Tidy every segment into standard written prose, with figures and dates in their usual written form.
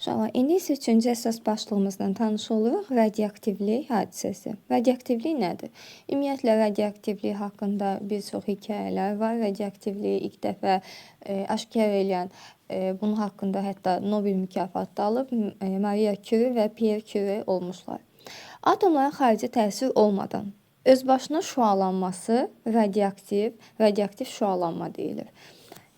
Uşaqlar, indi isə üçüncü əsas başlığımızla tanış oluruq. Radioaktivlik hadisəsi. Radioaktivlik nədir? Ümumiyyətlə, radioaktivlik haqqında bir çox hekayələr var. Radioaktivliyi ilk dəfə aşkar edən, bunun haqqında hətta Nobel mükafatı da alıb Maria Curie və Pierre Curie olmuşlar. Atomların xarici təsir olmadan öz başına şüalanması radioaktiv şüalanma deyilir.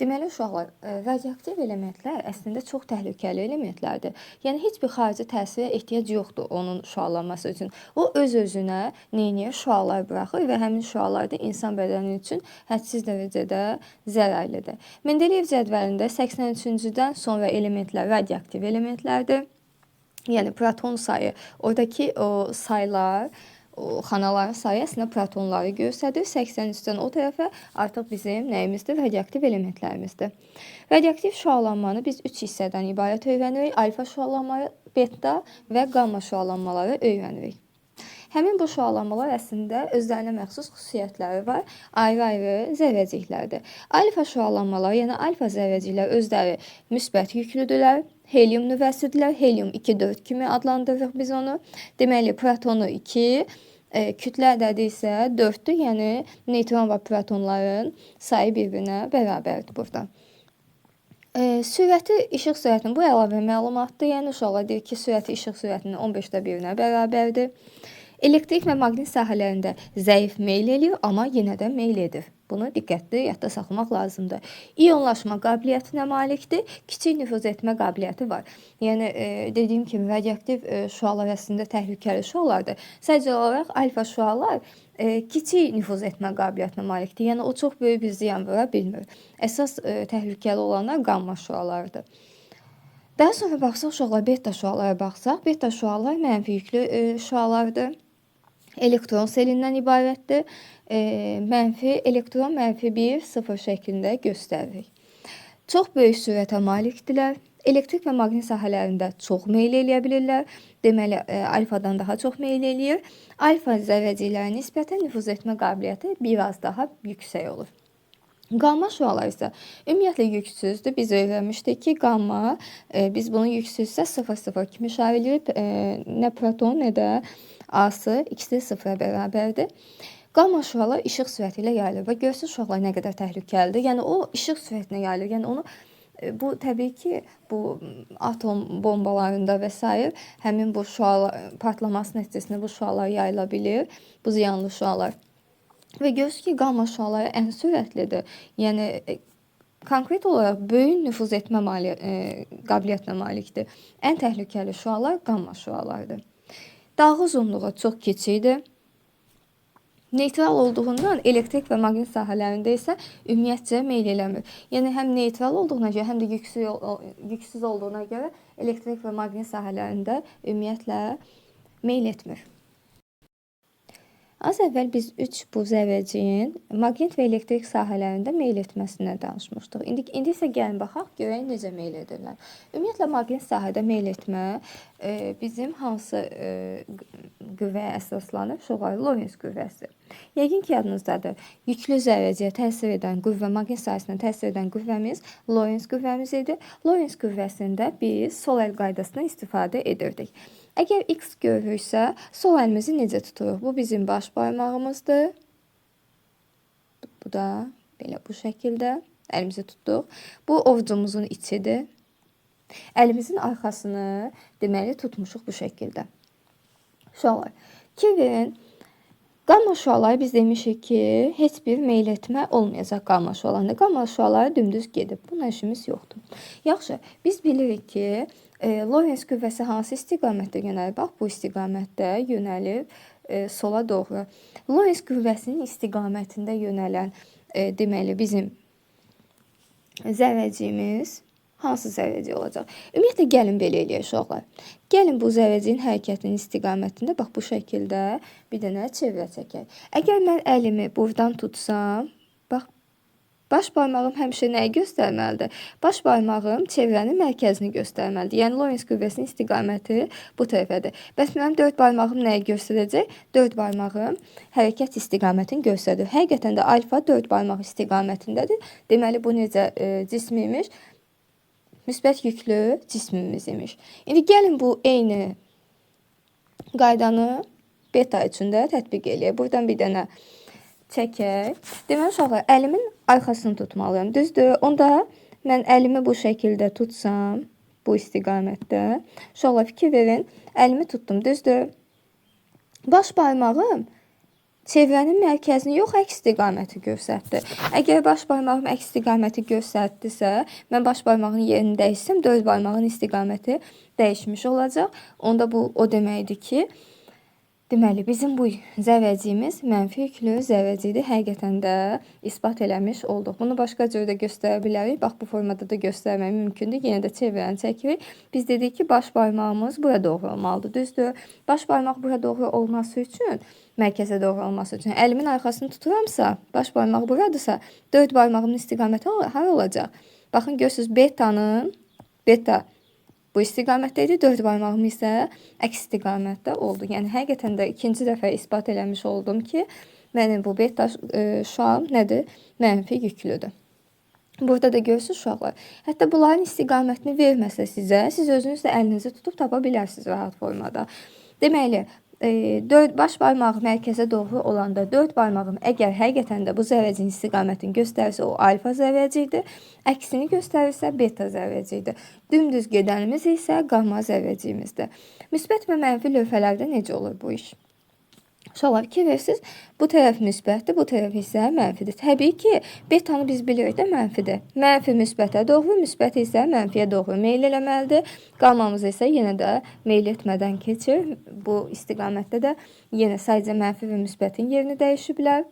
Deməli, uşaqlar, radioaktiv elementlər əslində çox təhlükəli elementlərdir. Yəni, heç bir xarici təsirə ehtiyac yoxdur onun şüalanması üçün. O, öz-özünə neyniyir? Şüalar buraxır və həmin şüalar da insan bədəni üçün hədsiz dərəcədə zərərlidir. Mendeleyev cədvəlində 83-cüdən sonra elementlər radioaktiv elementlərdir. Yəni, proton sayı, oradakı o saylar, xanaların sayı əslində protonları göstərir. 83-dən o tərəfə artıq bizim nəyimizdir? Radioaktiv elementlərimizdir. Radioaktiv şüalanmanı biz 3 hissədən ibarət öyrənirik. Alfa şüalanmaları, beta və qamma şüalanmaları öyrənirik. Həmin bu şüalanmalar əslində özlərinə məxsus xüsusiyyətləri var. Ayrı-ayrı zərrəciklərdir. Alfa şüalanmaları, yəni alfa zərrəciklər özləri müsbət yüklüdürlər. Helium nüvəsidirlər. Helium 2-4 kimi adlandırırıq biz onu. Deməli, protonu 2, kütlə ədədi isə 4-dür. Yəni, neutron və protonların sayı bir-birinə bərabərdir burada. Sürəti işıq sürətinin, bu əlavə məlumatdır. Yəni, uşaqlar deyir ki, sürəti işıq sürətinin 15-də birinə bərabərdir. Elektrik və maqnit sahələrində zəif meyl eləyir, amma yenə də meyl edir. Bunu diqqətli yadda saxlamaq lazımdır. İyonlaşma qabiliyyətinə malikdir, kiçik nüfuz etmə qabiliyyəti var. Yəni, dediyim kimi, radioaktiv şüalar əslində təhlükəli şüalardır. Sadəcə olaraq alfa şüalar kiçik nüfuz etmə qabiliyyətinə malikdir. Yəni, o çox böyük bir ziyan vura bilmir. Əsas təhlükəli olanlar qamma şüalarıdır. Daha sonra baxsaq, uşaqlar, beta şüalara baxsaq, beta şüalar mənfi yüklü şüalardır. Elektron selindən ibarətdir. Mənfi elektron mənfi 1, 0 şəklində göstəririk. Çox böyük sürətə malikdirlər. Elektrik və maqnit sahələrində çox meyl eləyə bilirlər. Deməli, alfadan daha çox meyl eləyir. Alfa zərrəciklərə nisbətən nüfuz etmə qabiliyyəti biraz daha yüksək olur. Qamma şüalar isə ümumiyyətlə yüksüzdür. Biz öyrənmişdik ki, qamma, biz bunu yüksüzsə 0-0 kimi işarə edirik. Nə proton, nə də A-sı ikisi 0-a bərabərdir. Qamma şüalar işıq sürəti ilə yayılır və görürsünüz uşaqlar nə qədər təhlükəlidir. Yəni, o işıq sürətinə yayılır. Yəni, onu bu təbii ki, bu atom bombalarında və s. həmin bu şüalar partlaması nəticəsində bu şüalar yayıla bilir. Bu ziyanlı şüalar. Və görürsünüz ki, qamma şüaları ən sürətlidir. Yəni, konkret olaraq böyük nüfuz etmə qabiliyyətinə malikdir. Ən təhlükəli şüalar qamma şüalardır. Dalğa uzunluğu çox kiçikdir. Neytral olduğundan elektrik və maqnit sahələrində isə ümumiyyətcə meyl eləmir. Yəni, həm neytral olduğuna görə, həm də yüksüz olduğuna görə elektrik və maqnit sahələrində ümumiyyətlə meyl etmir. Az əvvəl biz 3 bu zərrəciyin maqnit və elektrik sahələrində meyl etməsindən danışmışdıq. İndi isə gəlin baxaq, görək necə meyl edirlər. Ümumiyyətlə, maqnit sahədə meyl etmə bizim hansı qüvvəyə əsaslanır? Lorentz qüvvəsi. Yəqin ki, yadınızdadır. Yüklü zərrəciyə təsir edən qüvvə, maqnit sahəsinə təsir edən qüvvəmiz Lorentz qüvvəmiz idi. Lorentz qüvvəsində biz sol əl qaydasından istifadə edirdik. Əgər X görürüksə, sol əlimizi necə tuturuq? Bu bizim baş barmağımızdır. Bu da belə bu şəkildə əlimizi tutduq. Bu ovucumuzun içidir. Əlimizin arxasını deməli tutmuşuq bu şəkildə. Uşaqlar, Curie'nin qamma şüaları biz demişik ki, heç bir meyl etmə olmayacaq qamma şüalarında. Qamma şüaları dümdüz gedib. Buna işimiz yoxdur. Yaxşı, biz bilirik ki, Lorentz qüvvəsi hansı istiqamətdə yönəlir? Bax, bu istiqamətdə yönəlir sola doğru. Lorentz qüvvəsinin istiqamətində yönələn deməli bizim zərrəciyimiz hansı zərrəcik olacaq? Ümumiyyətlə, gəlin belə eləyək uşaqlar. Gəlin bu zərrəciyin hərəkətinin istiqamətində bax bu şəkildə bir dənə çevrə çəkək. Əgər mən əlimi buradan tutsam, bax, baş barmağım həmişə nəyi göstərməlidir? Baş barmağım çevrənin mərkəzini göstərməlidir. Yəni, Lorentz qüvvəsinin istiqaməti bu tərəfədir. Bəs mənim 4 barmağım nəyi göstərəcək? 4 barmağım hərəkət istiqamətini göstərir. Həqiqətən də alfa 4 barmaq istiqamətindədir. Deməli, bu necə cism imiş? müsbət yüklü cismimiz imiş. İndi gəlin bu eyni qaydanı beta üçün də tətbiq eləyək. Buradan bir dənə çəkək. Deməli uşaqlar, əlimin arxasını tutmalıyam. Düzdür? Onda mən əlimi bu şəkildə tutsam, bu istiqamətdə. Uşaqlar, fikir verin. Əlimi tutdum. Düzdür? Baş barmağım çevrənin mərkəzini yox, əks istiqaməti göstərdi. Əgər baş barmağım əks istiqaməti göstərdisə, mən baş barmağın yerini dəyişsəm, dörd barmağın istiqaməti dəyişmiş olacaq. Onda bu o deməkdir ki, deməli, bizim bu zəvəciyimiz mənfi yüklü zəvəcidir. Həqiqətən də isbat eləmiş olduq. Bunu başqa cür də göstərə bilərik. Bax, bu formada da göstərmək mümkündür. Yenə də çevrəni çəkirik. Biz dedik ki, baş barmağımız bura doğru olmalıdır. Düzdür? Baş barmaq bura doğru olması üçün, mərkəzə doğru olması üçün əlimin arxasını tuturamsa, baş barmaq buradırsa, dörd barmağımın istiqaməti hara olacaq? Baxın, görürsünüz, beta bu istiqamətdə idi, dörd barmağım isə əks istiqamətdə oldu. Yəni, həqiqətən də ikinci dəfə isbat eləmiş oldum ki, mənim bu beta şuam nədir? Mənfi yüklüdür. Burada da görürsünüz uşaqlar. Hətta bunların istiqamətini verməsə sizə, siz özünüz də əlinizi tutub tapa bilərsiniz rahat formada. Deməli, baş barmaq mərkəzə doğru olanda dörd barmağım əgər həqiqətən də bu zəvəcin istiqamətini göstərirsə, o alfa zəvəcidir. Əksini göstərirsə, beta zəvəcidir. Dümdüz gedənimiz isə qamma zəvəcimizdir. Müsbət və mənfi lövhələrdə necə olur bu iş? Uşaqlar, fikir verirsiniz, bu tərəf müsbətdir, bu tərəf isə mənfidir. Təbii ki, betanı biz bilirik də mənfidir. Mənfi müsbətə doğru, müsbət isə mənfiyə doğru meyl eləməlidir. Qammamız isə yenə də meyl etmədən keçir. Bu istiqamətdə də yenə sadəcə mənfi və müsbətin yerini dəyişiblər.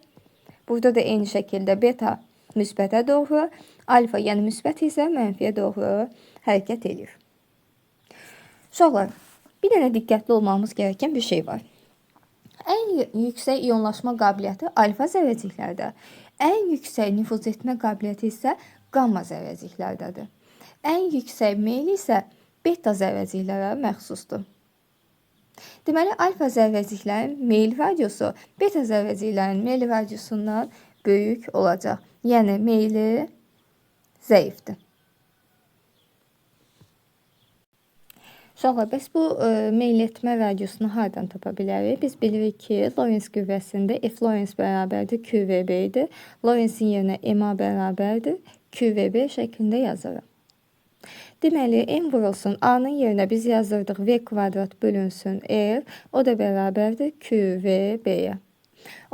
Burada da eyni şəkildə beta müsbətə doğru, alfa yəni müsbət isə mənfiyə doğru hərəkət edir. Uşaqlar, bir dənə diqqətli olmamız gerəkən bir şey var. Ən yüksək iyonlaşma qabiliyyəti alfa zərrəciklərdə, ən yüksək nüfuz etmə qabiliyyəti isə qamma zərrəciklərdədir. Ən yüksək meyl isə beta zərrəciklərə məxsusdur. Deməli, alfa zərrəciklərin meyl radiusu beta zərrəciklərin meyl radiusundan böyük olacaq. Yəni, meyli zəifdir. Uşaqlar, bəs bu meyl etmə radiusunu hardan tapa bilərik? Biz bilirik ki, Lorentz qüvvəsində F Lorentz bərabərdir QVB idi. Lorenzin yerinə MA bərabərdir QVB şəklində yazırıq. Deməli, M vurulsun A-nın yerinə biz yazırdıq V kvadrat bölünsün R, o da bərabərdir QVB-yə.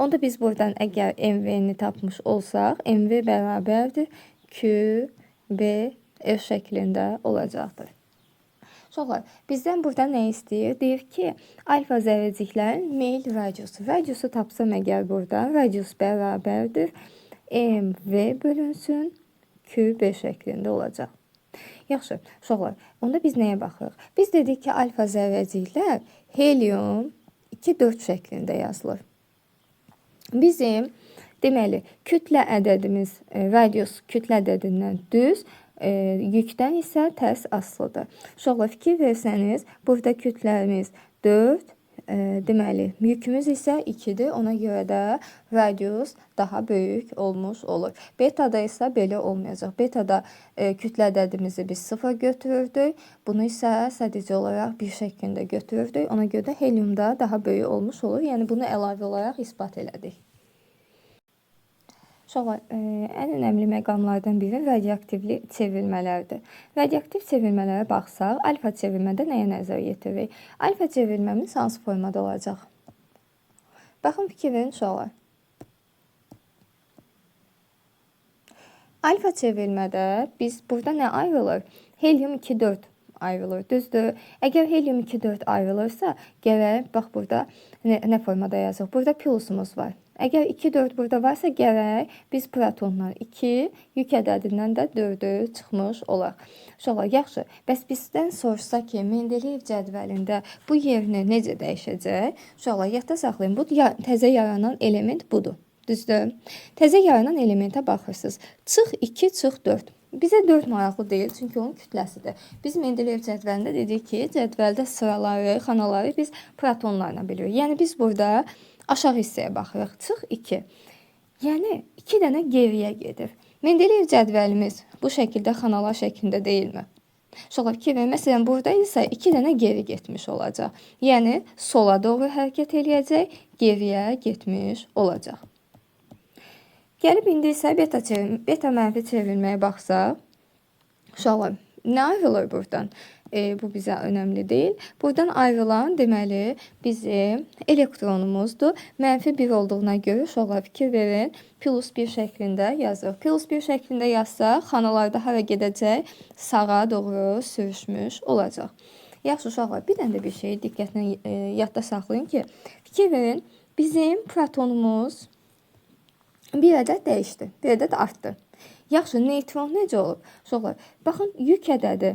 Onda biz buradan əgər MV-ni tapmış olsaq, MV bərabərdir QBR şəklində olacaqdır. Uşaqlar, bizdən burada nə istəyir? Deyir ki, alfa zərrəciklərin meyl radiusu. Radiusu tapsam əgər burada, radius bərabərdir MV bölünsün QB şəklində olacaq. Yaxşı, uşaqlar, onda biz nəyə baxırıq? Biz dedik ki, alfa zərrəciklər helium 2-4 şəklində yazılır. Bizim, deməli, kütlə ədədimiz, radius kütlə ədədindən düz, yükdən isə tərs asılıdır. Uşaqlar, fikir versəniz, burada kütlərimiz 4, deməli, yükümüz isə 2-dir. Ona görə də radius daha böyük olmuş olur. Betada isə belə olmayacaq. Betada kütlə ədədimizi biz 0 götürürdük. Bunu isə sadəcə olaraq bir şəklində götürürdük. Ona görə də heliumda daha böyük olmuş olur. Yəni, bunu əlavə olaraq isbat elədik. Uşaqlar, ən önəmli məqamlardan biri radioaktivli çevrilmələrdir. Radioaktiv çevrilmələrə baxsaq, alfa çevrilmədə nəyə nəzər yetiririk? Alfa çevrilməmiz hansı formada olacaq? Baxın, fikir verin uşaqlar. Alfa çevrilmədə biz burada nə ayrılır? Helium 2-4 ayrılır, düzdür? Əgər helium 2-4 ayrılırsa, gərək, bax burada nə formada yazıq? Burada plusumuz var. Əgər 2-4 burada varsa, gərək biz protonlar 2, yük ədədindən də 4-ü çıxmış olaq. Uşaqlar, yaxşı, bəs bizdən soruşsa ki, Mendeleyev cədvəlində bu yerini necə dəyişəcək? Uşaqlar, yadda saxlayın, bu təzə yaranan element budur, düzdür? Təzə yaranan elementə baxırsınız, çıx 2, çıx 4. Bizə 4 maraqlı deyil, çünki onun kütləsidir. Biz Mendeleyev cədvəlində dedik ki, cədvəldə sıraları, xanaları biz protonlarla bilirik. Yəni, biz burada aşağı hissəyə baxırıq. Çıx 2. Yəni, 2 dənə geriyə gedir. Mendeleyev cədvəlimiz bu şəkildə xanalar şəklində deyilmi? Uşaqlar fikir verin. Məsələn, burada isə 2 dənə geri getmiş olacaq. Yəni sola doğru hərəkət eləyəcək, geriyə getmiş olacaq. Gəlib indi isə beta mənfi çevrilməyə baxsaq, uşaqlar, nə ayrılır buradan? Bu bizə önəmli deyil. Buradan ayrılan deməli bizim elektronumuzdur. Mənfi 1 olduğuna görə uşaqlar fikir verin. Plus 1 şəklində yazır. Plus 1 şəklində yazsaq, xanalarda hara gedəcək? Sağa doğru sürüşmüş olacaq. Yaxşı uşaqlar, bir dənə də bir şeyi diqqətlə yadda saxlayın ki, fikir verin, bizim protonumuz bir ədəd dəyişdi, bir ədəd artdı. Yaxşı, neytron necə olub? Uşaqlar, baxın, yük ədədi,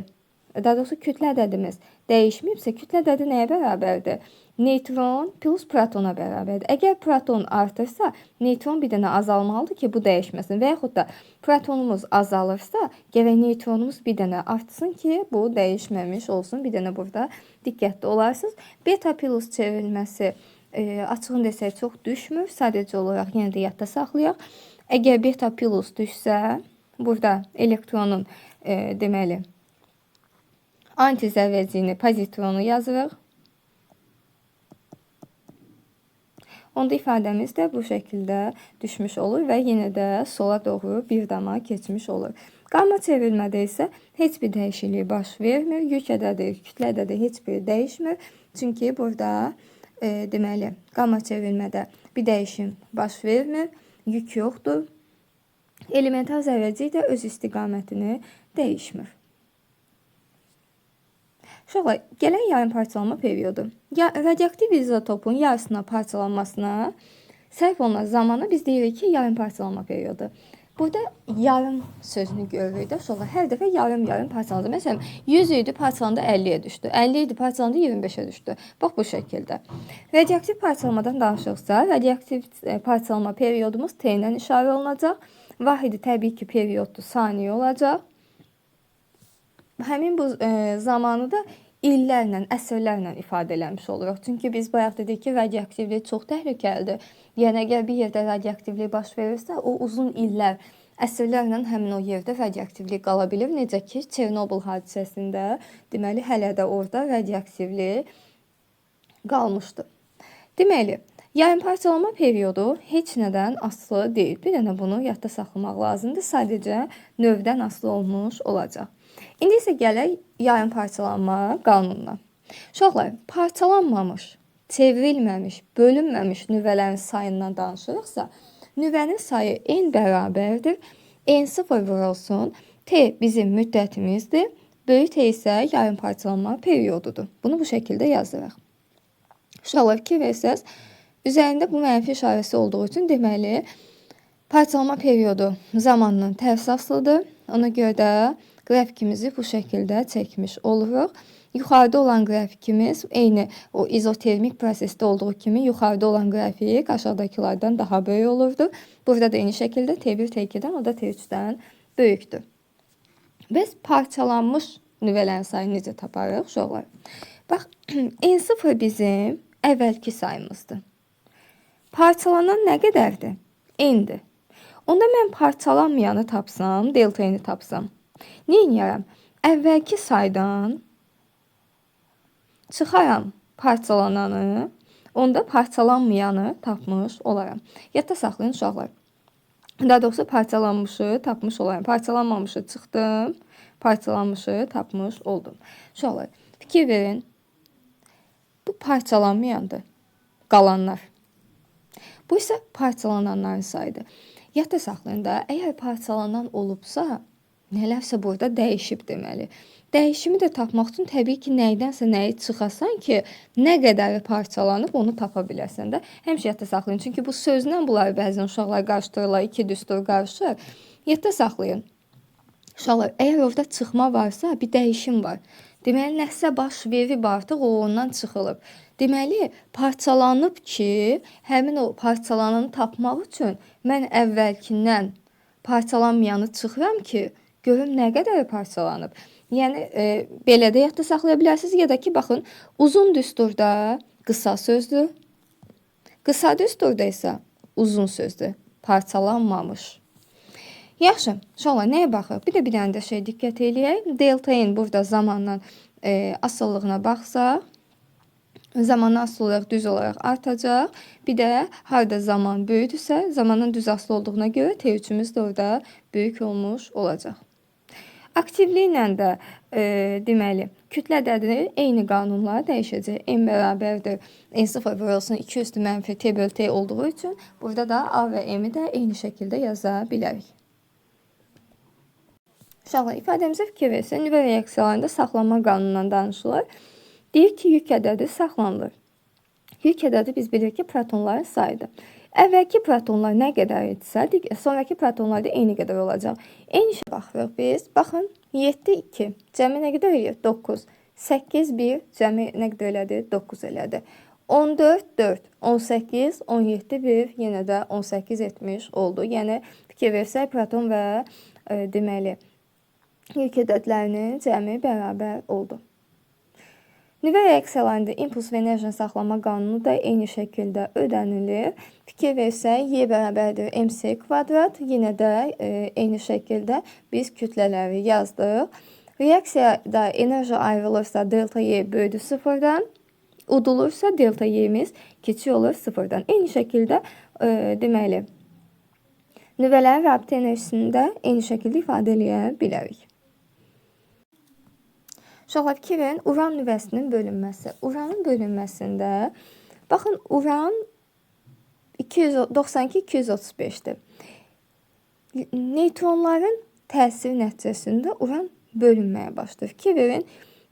daha doğrusu kütlə ədədimiz dəyişməyibsə, kütlə ədədi nəyə bərabərdir? Neytron plus protona bərabərdir. Əgər proton artırsa, neytron bir dənə azalmalıdır ki, bu dəyişməsin. Və yaxud da protonumuz azalırsa, gərək neytronumuz bir dənə artsın ki, bu dəyişməmiş olsun. Bir dənə burada diqqətli olarsınız. Beta plus çevrilməsi açığını desək çox düşmür. Sadəcə olaraq yenə də yadda saxlayaq. Əgər beta plus düşsə, burada elektronun deməli antizərrəciyini, pozitronu yazırıq. Onda ifadəmiz də bu şəkildə düşmüş olur və yenə də sola doğru bir dama keçmiş olur. Qamma çevrilmədə isə heç bir dəyişiklik baş vermir. Yük ədədi, kütlə ədədi heç bir dəyişmir. Çünki burada deməli qamma çevrilmədə bir dəyişim baş vermir. Yük yoxdur. Elementar zərrəcik də öz istiqamətini dəyişmir. Uşaqlar, gələn yarım parçalanma periodu. Radioaktiv izotopun yarısına parçalanmasına sərf olunan zamanı biz deyirik ki, yarım parçalanma periodu. Burada yarım sözünü görürük də, uşaqlar, hər dəfə yarım parçalandı. Məsələn, 100 idi, parçalandı 50-yə düşdü. 50 idi, parçalandı 25-ə düşdü. Bax bu şəkildə. Radioaktiv parçalanmadan danışırsa, radioaktiv parçalanma periodumuz T-lə işarə olunacaq. Vahidi təbii ki, perioddur, saniyə olacaq. Həmin bu zamanı da illərlə, əsrlərlə ifadə eləmiş oluruq. Çünki biz bayaq dedik ki, radioaktivlik çox təhlükəlidir. Yəni, əgər bir yerdə radioaktivlik baş verirsə, o uzun illər, əsrlərlə həmin o yerdə radioaktivlik qala bilir. Necə ki, Çernobıl hadisəsində, deməli, hələ də orada radioaktivlik qalmışdı. Deməli, yarım parçalanma periodu heç nədən asılı deyil. Bir dənə bunu yadda saxlamaq lazımdır. Sadəcə növdən asılı olmuş olacaq. İndi isə gələk yarım parçalanma qanununa. Uşaqlar, parçalanmamış, çevrilməmiş, bölünməmiş nüvələrin sayından danışırıqsa, nüvənin sayı n bərabərdir. N0 vurulsun. T bizim müddətimizdir. Böyük T isə yarım parçalanma periodudur. Bunu bu şəkildə yazırıq. Uşaqlar, fikir versəz, üzərində bu mənfi işarəsi olduğu üçün deməli, parçalanma periodu zamanla tərs asılıdır. Ona görə də qrafikimizi bu şəkildə çəkmiş oluruq. Yuxarıda olan qrafikimiz eyni o izotermik prosesdə olduğu kimi yuxarıda olan qrafik aşağıdakılardan daha böyük olurdu. Burada da eyni şəkildə T1 T2-dən, o da T3-dən böyükdür. Biz parçalanmış nüvələrin sayını necə taparıq uşaqlar? Bax, N0 bizim əvvəlki sayımızdır. Parçalanan nə qədərdir? N-dir. Onda mən parçalanmayanı tapsam, delta N-i tapsam. Nə edərəm? Əvvəlki saydan çıxaram parçalananı, onda parçalanmayanı tapmış olaram. Yadda saxlayın uşaqlar. Daha doğrusu parçalanmışı tapmış olaram. Parçalanmamışı çıxdım, parçalanmışı tapmış oldum. Uşaqlar, fikir verin. Bu parçalanmayandır. Qalanlar. Bu isə parçalananların sayıdır. Yadda saxlayın da, əgər parçalanan olubsa, nələrsə burada dəyişib deməli. Dəyişimi də tapmaq üçün təbii ki, nədənsə nəyi çıxasan ki, nə qədəri parçalanıb onu tapa biləsən də. Həmişə yadda saxlayın. Çünki bu sözlə bunları bəzən uşaqlar qarışdırırlar, iki düstur qarışır. Yadda saxlayın. Uşaqlar, əgər orada çıxma varsa, bir dəyişim var. Deməli, nəsə baş verib artıq o ondan çıxılıb. Deməli, parçalanıb ki, həmin o parçalananı tapmaq üçün mən əvvəlkindən parçalanmayanı çıxıram ki, görüm nə qədər parçalanıb. Yəni, belə də yadda saxlaya bilərsiniz. Ya da ki, baxın, uzun düsturda qısa sözdür. Qısa düsturda isə uzun sözdür. Parçalanmamış. Yaxşı, uşaqlar nəyə baxırıq? Bir də bir dənə də şey diqqət eləyək. Delta-in burada zamanla asıllığına baxsaq, zamandan asılı olaraq düz olaraq artacaq. Bir də harda zaman böyükdürsə, zamandan düz asılı olduğuna görə T3-ümüz də orada böyük olmuş olacaq. Aktivliklə də deməli, kütlədədir, eyni qanunlar dəyişəcək. N bərabərdir, N0 vurulsun 2 üstü mənfi T bölü T olduğu üçün burada da A və M-i də eyni şəkildə yaza bilərik. Uşaqlar, ifadəmizə fikir versin, nüvə reaksiyalarında saxlanma qanunundan danışılır. Deyir ki, yük ədədi saxlanılır. Yük ədədi biz bilirik ki, protonların sayıdır. Əvvəlki protonlar nə qədər idisə, sonraki protonlar da eyni qədər olacaq. Eyni şey baxırıq biz. Baxın, 7, 2. Cəmi nə qədər eləyir? 9. 8, 1. Cəmi nə qədər elədi? 9 elədi. 14, 4. 18, 17, 1. Yenə də 18 etmiş oldu. Yəni, fikir versək, proton və deməli, yük ədədlərinin cəmi bərabər oldu. Nüvə reaksiyalarında impuls və enerjini saxlama qanunu da eyni şəkildə ödənilir. Fikir versək, Y bərabərdir MC kvadrat. Yenə də eyni şəkildə biz kütlələri yazdıq. Reaksiyada enerji ayrılırsa delta Y böyüdür sıfırdan. Udulursa delta Y'miz kiçik olur sıfırdan. Eyni şəkildə deməli, nüvələrin rabitə enerjisini də eyni şəkildə ifadə edə bilərik. Uşaqlar, fikir verin, uran nüvəsinin bölünməsi. Uranın bölünməsində, baxın, uran 92-235'dir. Neytronların təsiri nəticəsində uran bölünməyə başlayır. Fikir verin,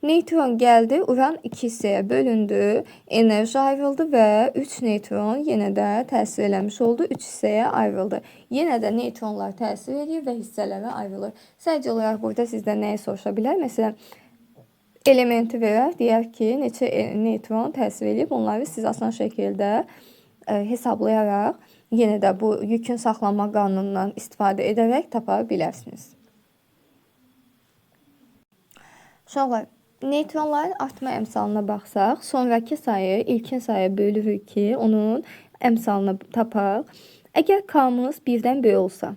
neytron gəldi, uran 2 hissəyə bölündü, enerji ayrıldı və 3 neytron yenə də təsir eləmiş oldu, 3 hissəyə ayrıldı. Yenə də neytronlar təsir edir və hissələrə ayrılır. Sadəcə olaraq burada sizdən nəyi soruşa bilər? Məsələn, elementi verər, deyər ki, neçə neytron təsir edib, onları siz asan şəkildə hesablayaraq, yenə də bu yükün saxlanma qanunundan istifadə edərək tapa bilərsiniz. Uşaqlar, neytronların artma əmsalına baxsaq, sonraki sayı ilkin sayı bölürük ki, onun əmsalını tapaq. Əgər K-mız 1-dən böyük olsa,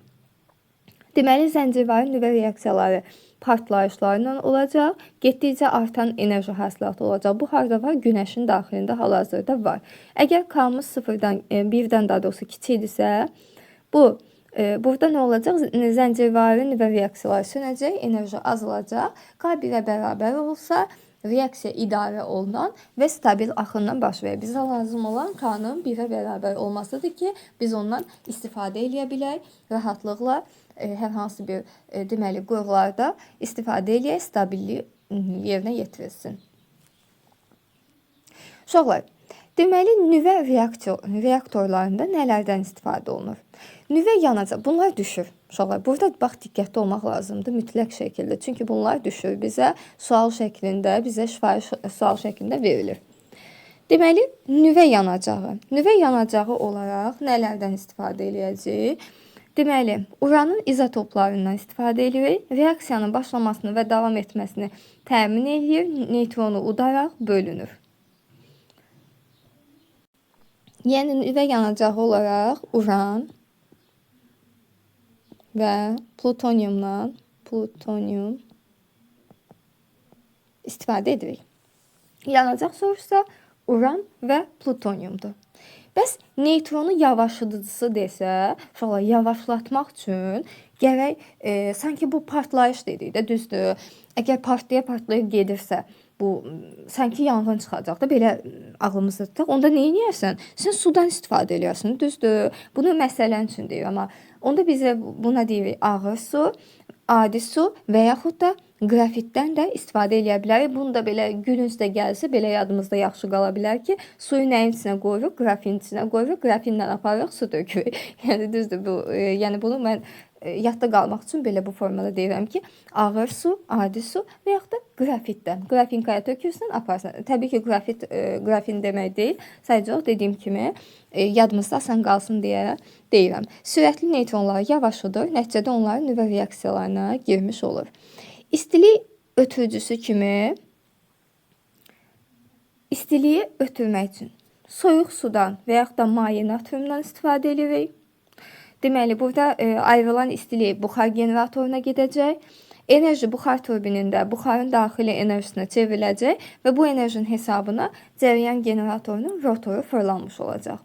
deməli, zəncirvari nüvə reaksiyaları partlayışlarla olacaq, getdikcə artan enerji hasilatı olacaq. Bu harda var? Günəşin daxilində hal-hazırda var. Əgər K-mız 1-dən daha doğrusu kiçikdirsə, burada nə olacaq? Zəncirvari nüvə reaksiyaları sönəcək, enerji azalacaq. K1-ə bərabər olsa, reaksiya idarə olunan və stabil axınla baş verir. Bizə lazım olan K-nın 1-ə bərabər olmasıdır ki, biz ondan istifadə edə bilək, rahatlıqla hər hansı bir deməli qurğularda istifadə eləyək, stabillik yerinə yetirilsin. Uşaqlar, deməli nüvə reaktorlarında nələrdən istifadə olunur? Nüvə yanacaq, bunlar düşür. Uşaqlar, burada bax diqqətli olmaq lazımdır mütləq şəkildə. Çünki bunlar düşür bizə sual şəklində, bizə şifahi sual şəklində verilir. Deməli, nüvə yanacağı. Nüvə yanacağı olaraq nələrdən istifadə eləyəcəyik? Deməli, uranın izotoplarından istifadə edir, reaksiyanın başlamasını və davam etməsini təmin edir, neytronu udaraq bölünür. Yəni, nüvə yanacağı olaraq uran və plutonium istifadə edirik. Yanacaq soruşsa, uran və plutoniumdur. Bəs neytronu yavaşıdıcısı desə, yavaşlatmaq üçün gərək, sanki bu partlayış dedik də, düzdür. Əgər partlayıb gedirsə, bu sanki yanğın çıxacaq da, belə ağlımızda tutaq. Onda nə edərsən? Sən sudan istifadə ediyorsun, düzdür. Bunu məsələn üçün deyir, amma onda bizə buna deyirik ağır su, adi su və yaxud da qrafitdən də istifadə edə bilərik. Bunu da belə gülünc də gəlsə, belə yadımızda yaxşı qala bilər ki, suyu nəyin içinə qoyuruq? Qrafin içinə qoyuruq, qrafinlə aparırıq, su dökürük. Yəni düzdür bu. Yəni bunu mən yadda qalmaq üçün belə bu formada deyirəm ki, ağır su, adi su və yaxud da qrafitdən. Qrafinkaya tökürsən, aparsan. Təbii ki, qrafin demək deyil. Sadəcə o dediyim kimi yadımızda asan qalsın deyə deyirəm. Sürətli neytronlar yavaşıdır. Nəticədə onların nüvə reaksiyalarına girmiş olur. İstilik ötürücüsü kimi istiliyi ötürmək üçün soyuq sudan və yaxud da maye natriumdan istifadə edirik. Deməli, burada ayrılan istilik buxar generatoruna gedəcək. Enerji buxar turbinində buxarın daxili enerjisinə çevriləcək və bu enerjinin hesabına cərəyan generatorunun rotoru fırlanmış olacaq.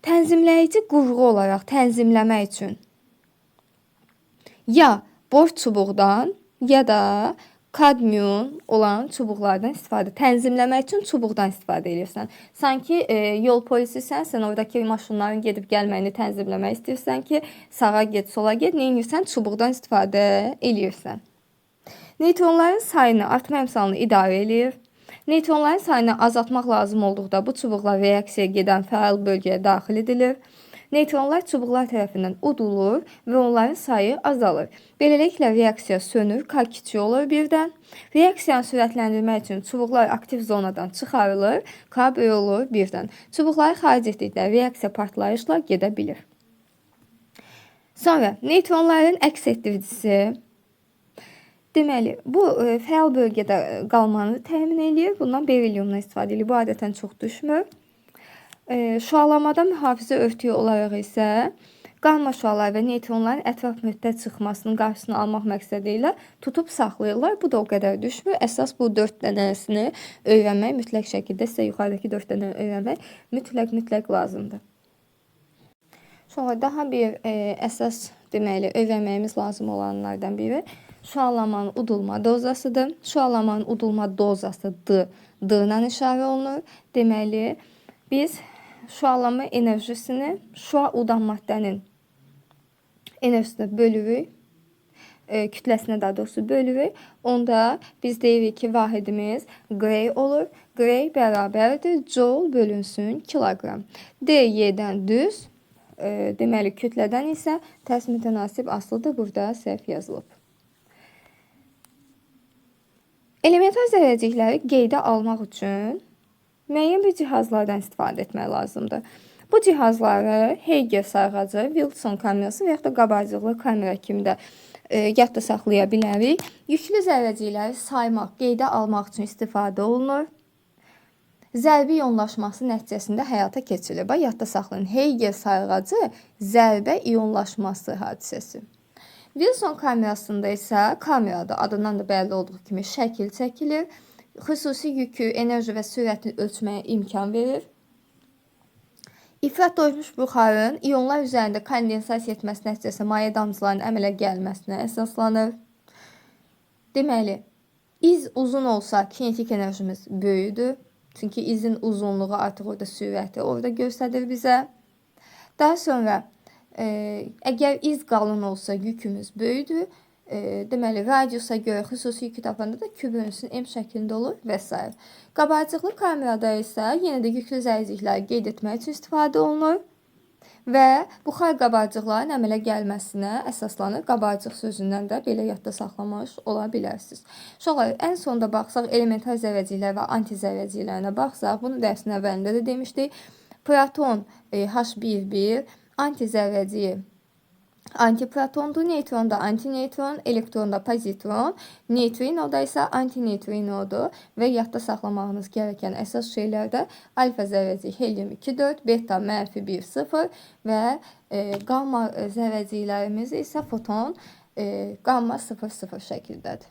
Tənzimləyici qurğu olaraq tənzimləmək üçün ya boş çubuqdan ya da kadmium olan çubuqlardan istifadə. Tənzimləmək üçün çubuqdan istifadə edirsən. Sanki yol polisisən, sən oradakı maşınların gedib gəlməyini tənzimləmək istəyirsən ki, sağa get, sola get, nə edirsən? Çubuqdan istifadə edirsən. Neytronların sayını artma əmsalını idarə edir. Neytronların sayını azaltmaq lazım olduqda bu çubuqlar reaksiyaya gedən fəal bölgəyə daxil edilir. Neytronlar çubuqlar tərəfindən udulur və onların sayı azalır. Beləliklə reaksiya sönür, K kiçik olur birdən. Reaksiyanı sürətləndirmək üçün çubuqlar aktiv zonadan çıxarılır, K böyük olur birdən. Çubuqları xaric etdikdə reaksiya partlayışla gedə bilir. Sonra neytronların əks etdiricisi. Deməli, bu fəal bölgədə qalmanı təmin edir. Bundan berilyumdan istifadə edir. Bu adətən çox düşmür. Şüalamada mühafizə örtüyü olaraq isə qamma şüaları və neytronların ətraf mühitdə çıxmasının qarşısını almaq məqsədi ilə tutub saxlayırlar. Bu da o qədər düşmür. Əsas bu 4 dənəsini öyrənmək mütləq şəkildə, sizə yuxarıdakı 4 dənə öyrənmək mütləq lazımdır. Sonra daha bir əsas deməli öyrənməyimiz lazım olanlardan biri şüalamanın udulma dozasıdır. Şüalamanın udulma dozası D ilə işarə olunur. Deməli, biz şüalama enerjisini şüa udan maddənin enerjisinə bölürük, kütləsinə daha doğrusu bölürük. Onda biz deyirik ki, vahidimiz Gray olur. Gray bərabərdir Joule bölünsün kiloqram. D Y-dən düz, deməli kütlədən isə tərs mütənasib asılıdır. Burada səhv yazılıb. Elementar zərrəcikləri qeydə almaq üçün müəyyən bir cihazlardan istifadə etmək lazımdır. Bu cihazları Heyger sayğacı, Wilson kamerası və yaxud da qabarcıqlı kamera kimi də yadda saxlaya bilərik. Yüklü zərrəcikləri saymaq, qeydə almaq üçün istifadə olunur. Zərbi iyonlaşması nəticəsində həyata keçirilir. Bax, yadda saxlayın. Heyger sayğacı zərbə iyonlaşması hadisəsi. Wilson kamerasında isə kamerada adından da bəlli olduğu kimi şəkil çəkilir. Xüsusi yükü, enerji və sürətini ölçməyə imkan verir. İfrat doymuş buxarın iyonlar üzərində kondensasiya etməsi nəticəsində maye damcılarının əmələ gəlməsinə əsaslanır. Deməli, iz uzun olsa kinetik enerjimiz böyüdür. Çünki izin uzunluğu artıq orada sürəti orada göstərir bizə. Daha sonra, əgər iz qalın olsa yükümüz böyüdür. Deməli, radiusa görə xüsusi yükü tapanda da kübünüsün M şəklində olur və s. Qabarcıqlı kamerada isə yenə də yüklü zərrəcikləri qeyd etmək üçün istifadə olunur və buxar qabarcıqların əmələ gəlməsinə əsaslanır. Qabarcıq sözündən də belə yadda saxlamış ola bilərsiniz. Sonra ən sonda baxsaq elementar zərrəciklər və antizərrəciklərinə baxsaq, bunu dərsin əvvəlində də demişdik. Proton H1,1, antizərrəciyi antiprotondur, neytron da antineytron, elektron da pozitron, neytrino da isə antineytrinodur və yadda saxlamağınız gerəkən əsas şeylər də alfa zərrəcik helium 2,4, beta -1,0 və qamma zərrəciklərimiz isə foton qamma 0,0 şəkildədir.